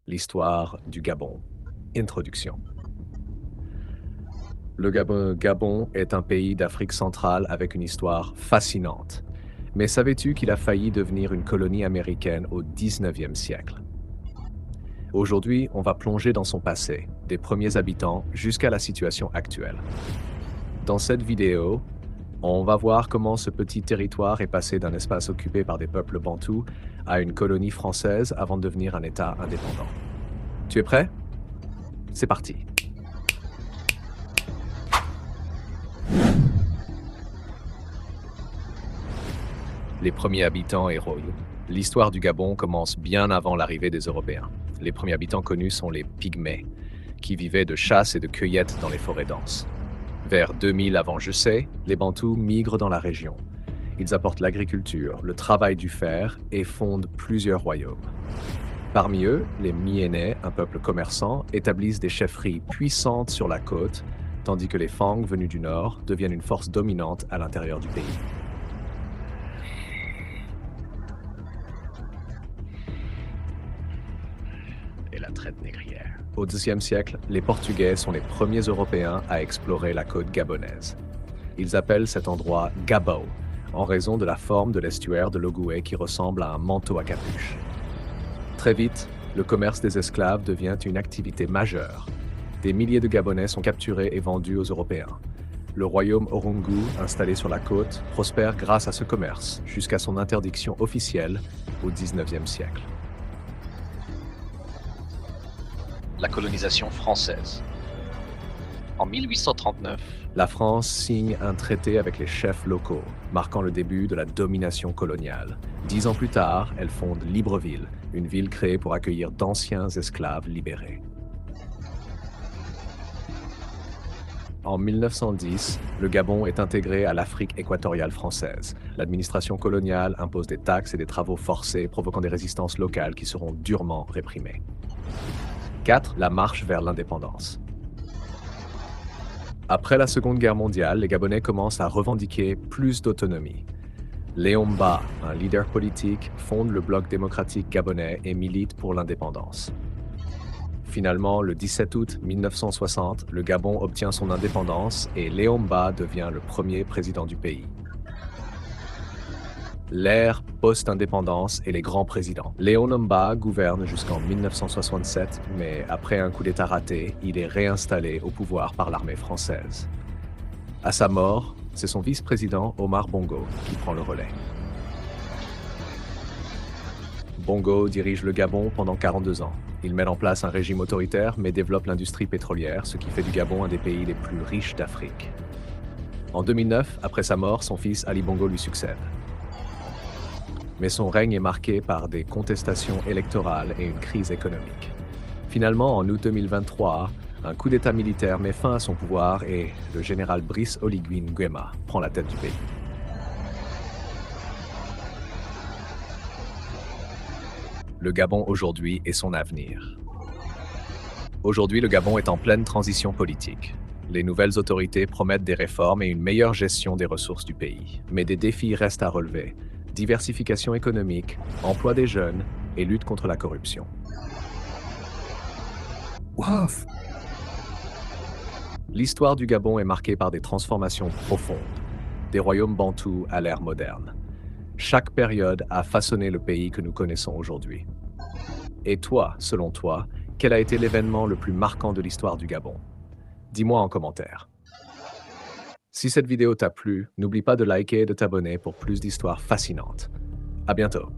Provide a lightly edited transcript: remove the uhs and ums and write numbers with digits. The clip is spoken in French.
L'histoire du Gabon. Introduction. Le Gabon est un pays d'Afrique centrale avec une histoire fascinante. Mais savais-tu qu'il a failli devenir une colonie américaine au 19e siècle? Aujourd'hui, on va plonger dans son passé, des premiers habitants jusqu'à la situation actuelle. Dans cette vidéo, on va voir comment ce petit territoire est passé d'un espace occupé par des peuples bantous à une colonie française avant de devenir un État indépendant. Tu es prêt? C'est parti. Les premiers habitants et royaumes. L'histoire du Gabon commence bien avant l'arrivée des Européens. Les premiers habitants connus sont les Pygmées, qui vivaient de chasse et de cueillette dans les forêts denses. Vers 2000 avant Jessé, les Bantous migrent dans la région. Ils apportent l'agriculture, le travail du fer et fondent plusieurs royaumes. Parmi eux, les Myénais, un peuple commerçant, établissent des chefferies puissantes sur la côte, tandis que les Fang, venus du nord, deviennent une force dominante à l'intérieur du pays. Et la traite négrière. Au Xe siècle, les Portugais sont les premiers Européens à explorer la côte gabonaise. Ils appellent cet endroit Gabo, en raison de la forme de l'estuaire de l'Ogooué qui ressemble à un manteau à capuche. Très vite, le commerce des esclaves devient une activité majeure. Des milliers de Gabonais sont capturés et vendus aux Européens. Le royaume Orungu, installé sur la côte, prospère grâce à ce commerce, jusqu'à son interdiction officielle au XIXe siècle. La colonisation française. En 1839, La France signe un traité avec les chefs locaux, marquant le début de la domination coloniale. 10 ans plus tard, elle fonde Libreville, une ville créée pour accueillir d'anciens esclaves libérés. En 1910, le Gabon est intégré à l'Afrique équatoriale française. L'administration coloniale impose des taxes et des travaux forcés, provoquant des résistances locales qui seront durement réprimées. 4. La marche vers l'indépendance. Après la Seconde Guerre mondiale, les Gabonais commencent à revendiquer plus d'autonomie. Léon Mba, un leader politique, fonde le Bloc démocratique gabonais et milite pour l'indépendance. Finalement, le 17 août 1960, le Gabon obtient son indépendance et Léon Mba devient le premier président du pays. L'ère post-indépendance et les grands présidents. Léon Mba gouverne jusqu'en 1967, mais après un coup d'État raté, il est réinstallé au pouvoir par l'armée française. À sa mort, c'est son vice-président Omar Bongo qui prend le relais. Bongo dirige le Gabon pendant 42 ans. Il met en place un régime autoritaire mais développe l'industrie pétrolière, ce qui fait du Gabon un des pays les plus riches d'Afrique. En 2009, après sa mort, son fils Ali Bongo lui succède. Mais son règne est marqué par des contestations électorales et une crise économique. Finalement, en août 2023, un coup d'État militaire met fin à son pouvoir et le général Brice Oligui Nguema prend la tête du pays. Le Gabon aujourd'hui et son avenir. Aujourd'hui, le Gabon est en pleine transition politique. Les nouvelles autorités promettent des réformes et une meilleure gestion des ressources du pays. Mais des défis restent à relever. Diversification économique, emploi des jeunes et lutte contre la corruption. Wow. L'histoire du Gabon est marquée par des transformations profondes, des royaumes bantous à l'ère moderne. Chaque période a façonné le pays que nous connaissons aujourd'hui. Et toi, selon toi, quel a été l'événement le plus marquant de l'histoire du Gabon? Dis-moi en commentaire. Si cette vidéo t'a plu, n'oublie pas de liker et de t'abonner pour plus d'histoires fascinantes. À bientôt.